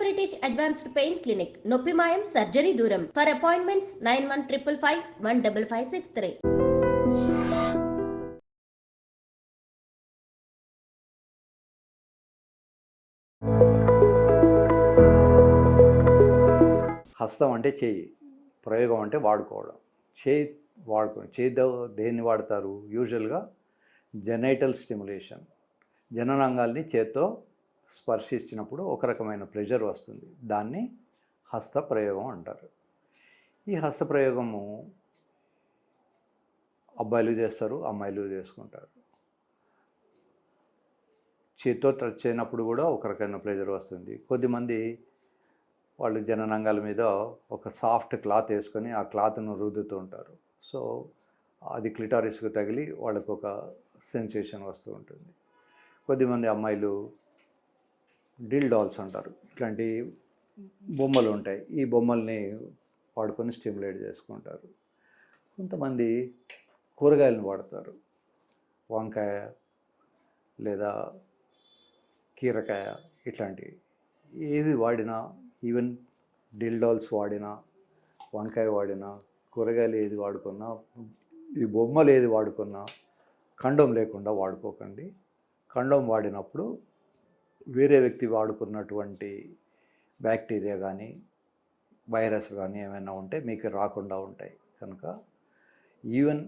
British advanced pain clinic, నొప్పి మాయం, surgery దూరం. For appointments 9155515563. హస్తం అంటే చేయి, ప్రయోగం అంటే వాడుకోవడం. చేయి వాడుకోవడం, చేయి దేన్ని వాడతారు? యూజువల్గా జెనైటల్ స్టిమ్యులేషన్, జననాంగాల్ని చేత్తో స్పర్శించినప్పుడు ఒక రకమైన ప్రెషర్ వస్తుంది. దాన్ని హస్త ప్రయోగం అంటారు. ఈ హస్త ప్రయోగము అబ్బాయిలు చేస్తారు, అమ్మాయిలు చేసుకుంటారు. చేత్తో టచ్ చేయనప్పుడు కూడా ఒక రకమైన ప్రెషర్ వస్తుంది. కొద్దిమంది వాళ్ళు జననాంగాల మీద ఒక సాఫ్ట్ క్లాత్ వేసుకొని ఆ క్లాత్ను రుద్దుతూ ఉంటారు. సో అది క్లిటారిస్కు తగిలి వాళ్ళకు ఒక సెన్సేషన్ వస్తూ ఉంటుంది. కొద్దిమంది అమ్మాయిలు డిల్ డాల్స్ అంటారు, ఇట్లాంటి బొమ్మలు ఉంటాయి, ఈ బొమ్మల్ని వాడుకొని స్టిమ్యులేట్ చేసుకుంటారు. కొంతమంది కూరగాయలను వాడతారు, వంకాయ లేదా కీరకాయ ఇట్లాంటివి. ఏవి వాడినా, ఈవెన్ డిల్ డాల్స్ వాడినా, వంకాయ వాడినా, కూరగాయలు ఏది వాడుకున్నా, ఈ బొమ్మలు ఏది వాడుకున్నా కండోమ్ లేకుండా వాడుకోకండి. కండోమ్ వాడినప్పుడు వేరే వ్యక్తి వాడుకున్నటువంటి బ్యాక్టీరియా కానీ వైరస్ కానీ ఏమైనా ఉంటే మీకు రాకుండా ఉంటాయి. కనుక ఈవెన్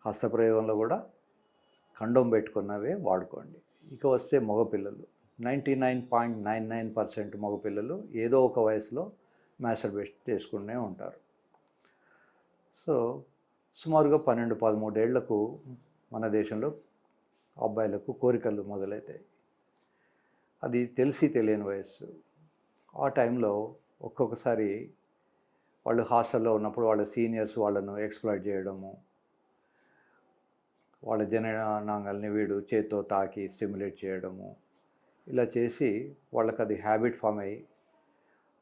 హస్తప్రయోగంలో కూడా కండోమ్ పెట్టుకున్నవే వాడుకోండి. ఇక వస్తే మగపిల్లలు, 99.99% మగపిల్లలు ఏదో ఒక వయసులో మ్యాస్టర్బేట్ చేసుకునే ఉంటారు. సో సుమారుగా 12-13 ఏళ్లకు మన దేశంలో అబ్బాయిలకు కోరికలు మొదలవుతాయి. అది తెలిసి తెలియని వయస్సు. ఆ టైంలో ఒక్కొక్కసారి వాళ్ళు హాస్టల్లో ఉన్నప్పుడు వాళ్ళ సీనియర్స్ వాళ్ళను ఎక్స్‌ప్లాయిట్ చేయడము, వాళ్ళ జననాంగాల్ని వీడు చేత్తో తాకి స్టిమ్యులేట్ చేయడము, ఇలా చేసి వాళ్ళకి అది హ్యాబిట్ ఫామ్ అయ్యి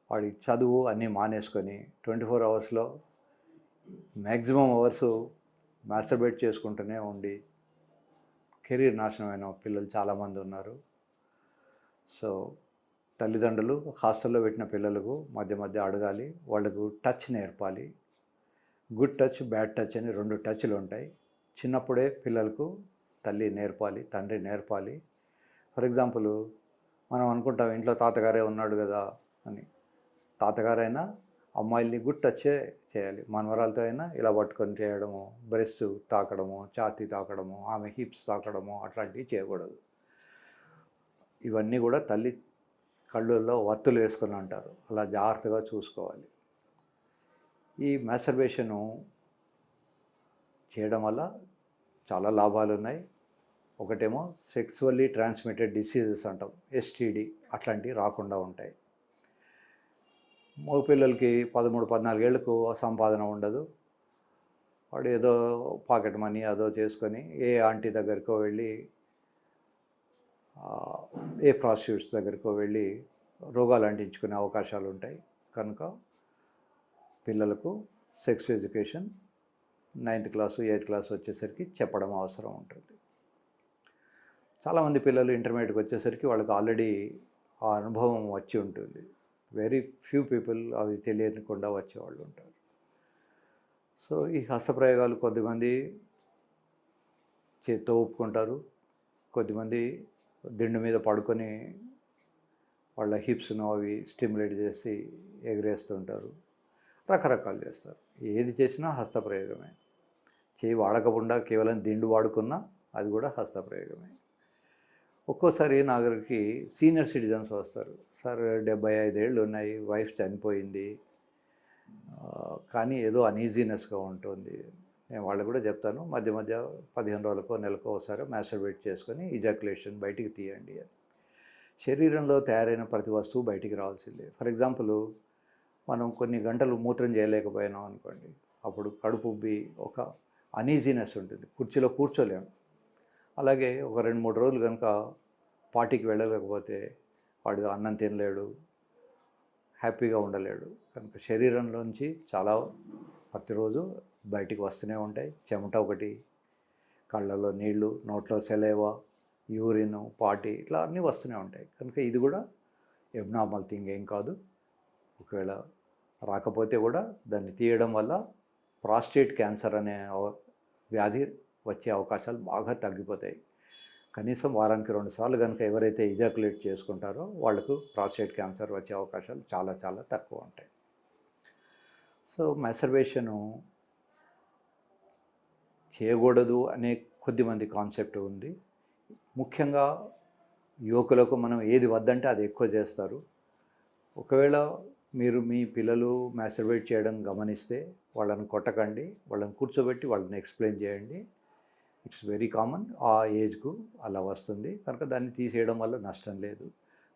వాడి చదువు అన్నీ మానేసుకొని 24 అవర్స్లో మ్యాక్సిమం అవర్సు మాస్టర్బేట్ చేసుకుంటూనే ఉండి కెరీర్ నాశనమైన పిల్లలు చాలామంది ఉన్నారు. సో తల్లిదండ్రులు హాస్టల్లో పెట్టిన పిల్లలకు మధ్య మధ్య అడగాలి, వాళ్ళకు టచ్ నేర్పాలి. గుడ్ టచ్, బ్యాడ్ టచ్ అని 2 టచ్లు ఉంటాయి. చిన్నప్పుడే పిల్లలకు తల్లి నేర్పాలి, తండ్రి నేర్పాలి. ఫర్ ఎగ్జాంపుల్ మనం అనుకుంటాం ఇంట్లో తాతగారే ఉన్నాడు కదా అని. తాతగారైనా అమ్మాయిల్ని గుడ్ టచ్చే చేయాలి. మనవరాలతో అయినా ఇలా పట్టుకొని చేయడము, బ్రెస్ట్ తాకడము, ఛాతీ తాకడము, ఆమె హిప్స్ తాకడము అట్లాంటివి చేయకూడదు. ఇవన్నీ కూడా తల్లి కళ్ళల్లో వత్తులు వేసుకొని అంటారు, అలా జాగ్రత్తగా చూసుకోవాలి. ఈ మాస్టర్బేషను చేయడం వల్ల చాలా లాభాలు ఉన్నాయి. ఒకటేమో సెక్సువల్లీ ట్రాన్స్మిటెడ్ డిసీజెస్ అంటాం, ఎస్టీడీ అట్లాంటివి రాకుండా ఉంటాయి. మగపిల్లలకి 13-14 ఏళ్ళకు సంపాదన ఉండదు. వాడు ఏదో పాకెట్ మనీ అదో చేసుకొని ఏ ఆంటీ దగ్గరికో వెళ్ళి, ఏ ప్రాస్టిట్యూట్స్ దగ్గరికో వెళ్ళి రోగాలు అంటించుకునే అవకాశాలు ఉంటాయి. కనుక పిల్లలకు sex education 9th class 8th class వచ్చేసరికి చెప్పడం అవసరం ఉంటుంది. చాలామంది పిల్లలు ఇంటర్మీడియట్కి వచ్చేసరికి వాళ్ళకి ఆల్రెడీ ఆ అనుభవం వచ్చి ఉంటుంది. వెరీ ఫ్యూ పీపుల్ అవి తెలియకుండా వచ్చేవాళ్ళు ఉంటారు. సో ఈ హస్తప్రయోగాలు కొద్దిమంది చేత్తో ఒప్పుకుంటారు, కొద్దిమంది దిండు మీద పడుకొని వాళ్ళ హిప్స్ను అవి స్టిమ్యులేట్ చేసి ఎగరేస్తుంటారు, రకరకాలు చేస్తారు. ఏది చేసినా హస్తప్రయోగమే. చేయి వాడకుండా కేవలం దిండు వాడుకున్నా అది కూడా హస్తప్రయోగమే. ఒక్కోసారి నా దగ్గరికి సీనియర్ సిటిజన్స్ వస్తారు, సార్ 75 ఏళ్ళు ఉన్నాయి, వైఫ్ చనిపోయింది, కానీ ఏదో అనీజీనెస్గా ఉంటుంది. నేను వాళ్ళకు కూడా చెప్తాను, మధ్య మధ్య 15 రోజులకో నెలకో ఒకసారి మాస్టర్బేట్ చేసుకొని ఇజాక్యులేషన్ బయటికి తీయండి అని. శరీరంలో తయారైన ప్రతి వస్తువు బయటికి రావాల్సిందే. ఫర్ ఎగ్జాంపుల్ మనం కొన్ని గంటలు మూత్రం చేయలేకపోయినాం అనుకోండి, అప్పుడు కడుపు ఉబ్బి ఒక అనీజీనెస్ ఉంటుంది, కుర్చీలో కూర్చోలేము. అలాగే ఒక 2-3 రోజులు కనుక పార్టీకి వెళ్ళలేకపోతే వాడు అన్నం తినలేడు, హ్యాపీగా ఉండలేడు. కనుక శరీరంలోంచి చాలా ప్రతిరోజు బయటికి వస్తూనే ఉంటాయి. చెమట ఒకటి, కళ్ళల్లో నీళ్లు, నోట్లో సెలైవా, యూరిన్, పాటి ఇట్లా అన్నీ వస్తూనే ఉంటాయి. కనుక ఇది కూడా ఎబ్నార్మల్ థింగ్ ఏం కాదు. ఒకవేళ రాకపోతే కూడా దాన్ని తీయడం వల్ల ప్రాస్టేట్ క్యాన్సర్ అనే వ్యాధి వచ్చే అవకాశాలు బాగా తగ్గిపోతాయి. కనీసం వారానికి 2 సార్లు కనుక ఎవరైతే ఇజాకులేట్ చేసుకుంటారో వాళ్ళకు ప్రాస్టేట్ క్యాన్సర్ వచ్చే అవకాశాలు చాలా చాలా తక్కువ ఉంటాయి. సో మాస్టర్బేషను చేయకూడదు అనే కొద్దిమంది కాన్సెప్ట్ ఉంది. ముఖ్యంగా యువకులకు మనం ఏది వద్దంటే అది ఎక్కువ చేస్తారు. ఒకవేళ మీరు మీ పిల్లలు మాస్టర్బేట్ చేయడం గమనిస్తే వాళ్ళని కొట్టకండి, వాళ్ళని కూర్చోబెట్టి వాళ్ళని ఎక్స్ప్లెయిన్ చేయండి. ఇట్స్ వెరీ కామన్, ఆ ఏజ్కు అలా వస్తుంది కనుక దాన్ని తీసేయడం వల్ల నష్టం లేదు.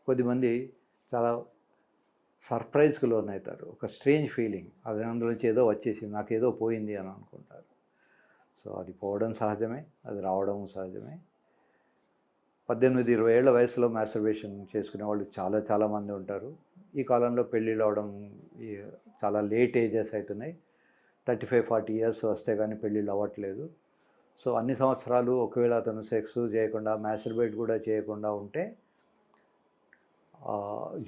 కొద్దిమంది చాలా సర్ప్రైజ్కి లోనవుతారు, ఒక స్ట్రేంజ్ ఫీలింగ్, అది అందులోంచి ఏదో వచ్చేసింది, నాకేదో పోయింది అని అనుకుంటారు. సో అది పోవడం సహజమే, అది రావడం సహజమే. 18-20 ఏళ్ల వయసులో మాస్టర్బేషన్ చేసుకునే వాళ్ళు చాలామంది ఉంటారు. ఈ కాలంలో పెళ్ళిళ్ళు అవడం చాలా లేట్ ఏజెస్ అవుతున్నాయి. 35-40 ఇయర్స్ వస్తే కానీ పెళ్ళిళ్ళు అవ్వట్లేదు. సో అన్ని సంవత్సరాలు ఒకవేళ అతను సెక్స్ చేయకుండా మాస్టర్బేట్ కూడా చేయకుండా ఉంటే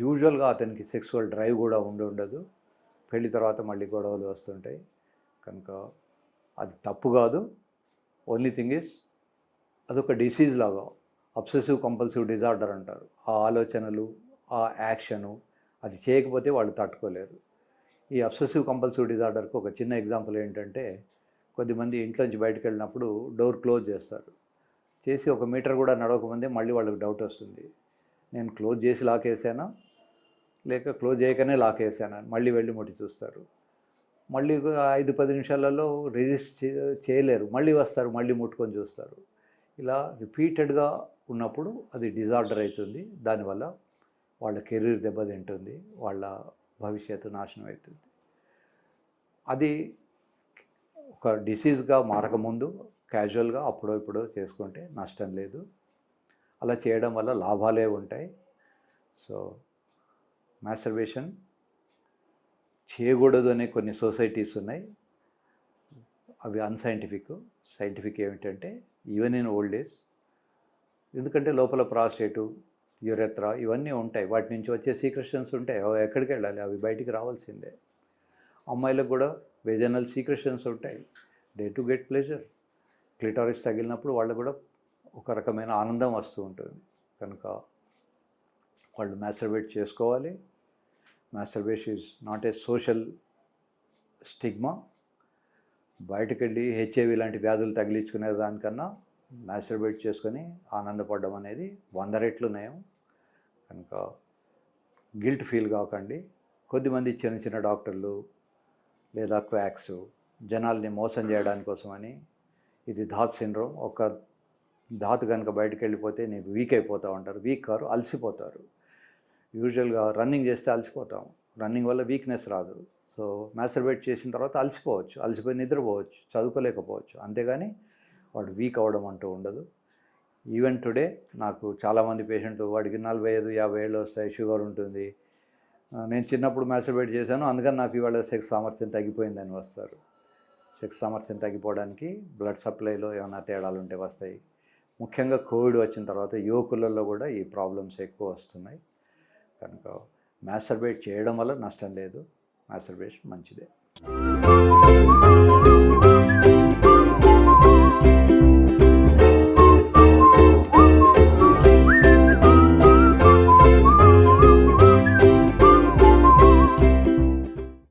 యూజువల్గా అతనికి సెక్సువల్ డ్రైవ్ కూడా ఉండదు. పెళ్లి తర్వాత మళ్ళీ గొడవలు వస్తుంటాయి కనుక అది తప్పు కాదు. ఓన్లీ థింగ్ ఈజ్ అదొక డిసీజ్ లాగా, అబ్సెసివ్ కంపల్సివ్ డిజార్డర్ అంటారు. ఆ ఆలోచనలు, ఆ యాక్షను అది చేయకపోతే వాళ్ళు తట్టుకోలేరు. ఈ అబ్సెసివ్ కంపల్సివ్ డిజార్డర్కి ఒక చిన్న ఎగ్జాంపుల్ ఏంటంటే, కొద్దిమంది ఇంట్లోంచి బయటకు వెళ్ళినప్పుడు డోర్ క్లోజ్ చేస్తారు. చేసి 1 మీటర్ కూడా నడవకముందే మళ్ళీ వాళ్ళకి డౌట్ వస్తుంది, నేను క్లోజ్ చేసి లాక్ వేసానా లేక క్లోజ్ చేయకనే లాక్ వేసానా, మళ్ళీ వెళ్ళి ముట్టి చూస్తారు. మళ్ళీ 5-10 నిమిషాలలో రెజిస్ట్ చేయలేరు, మళ్ళీ వస్తారు, మళ్ళీ ముట్టుకొని చూస్తారు. ఇలా రిపీటెడ్గా ఉన్నప్పుడు అది డిజార్డర్ అవుతుంది. దానివల్ల వాళ్ళ కెరీర్ దెబ్బతింటుంది, వాళ్ళ భవిష్యత్తు నాశనం అవుతుంది. అది ఒక డిసీజ్గా మారకముందు క్యాజువల్గా అప్పుడో ఇప్పుడో చేసుకుంటే నష్టం లేదు. అలా చేయడం వల్ల లాభాలే ఉంటాయి. సో మాస్టర్బేషన్ చేయకూడదు అనే కొన్ని సొసైటీస్ ఉన్నాయి, అవి అన్సైంటిఫిక్. సైంటిఫిక్ ఏమిటంటే ఈవెన్ ఇన్ ఓల్డ్ ఏజ్, ఎందుకంటే లోపల ప్రాస్టేటు, యురెత్రా ఇవన్నీ ఉంటాయి, వాటి నుంచి వచ్చే సీక్రెషన్స్ ఉంటాయి, అవి ఎక్కడికి వెళ్ళాలి, అవి బయటికి రావాల్సిందే. అమ్మాయిలకు కూడా వెజనల్ సీక్రెషన్స్ ఉంటాయి, దే టు గెట్ ప్లెజర్. క్లిటారిస్ తగిలినప్పుడు వాళ్ళకు కూడా ఒక రకమైన ఆనందం వస్తూ ఉంటుంది కనుక వాళ్ళు మాస్టర్బేట్ చేసుకోవాలి. Masturbation is not a social stigma. బయటకెళ్ళి హెచ్ఐవి లాంటి వ్యాధులు తగిలించుకునే దానికన్నా మాస్టర్బేట్ చేసుకొని ఆనందపడడం అనేది 100 రెట్లు నయం కనుక గిల్ట్ ఫీల్ కాకండి. కొద్దిమంది చిన్న డాక్టర్లు లేదా క్వాక్స్ జనాల్ని మోసం చేయడానికి కోసమని, ఇది ధాత్ సిండ్రోమ్, ఒక ధాతు కనుక బయటకు వెళ్ళిపోతే నీకు వీక్ అయిపోతావు అంటారు. వీక్ కారు, అలసిపోతారు. యూజువల్గా రన్నింగ్ చేస్తే అలసిపోతాం, రన్నింగ్ వల్ల వీక్నెస్ రాదు. సో మాస్టర్బేట్ చేసిన తర్వాత అలసిపోవచ్చు, అలసిపోయి నిద్రపోవచ్చు, చదువుకోలేకపోవచ్చు, అంతేగాని వాడు వీక్ అవ్వడం అంటూ ఉండదు. ఈవెన్ టుడే నాకు చాలామంది పేషెంట్లు వాడికి 45-50 ఏళ్ళు వస్తాయి, షుగర్ ఉంటుంది, నేను చిన్నప్పుడు మాస్టర్బేట్ చేశాను అందుకని నాకు ఇవాళ సెక్స్ సామర్థ్యం తగ్గిపోయిందని వస్తారు. సెక్స్ సామర్థ్యం తగ్గిపోవడానికి బ్లడ్ సప్లైలో ఏమైనా తేడాలు ఉంటే వస్తాయి. ముఖ్యంగా కోవిడ్ వచ్చిన తర్వాత యువకులలో కూడా ఈ ప్రాబ్లమ్స్ ఎక్కువ వస్తున్నాయి కనుక మాస్టర్బేట్ చేయడం వల్ల నష్టం లేదు, మాస్టర్బేషన్ మంచిదే.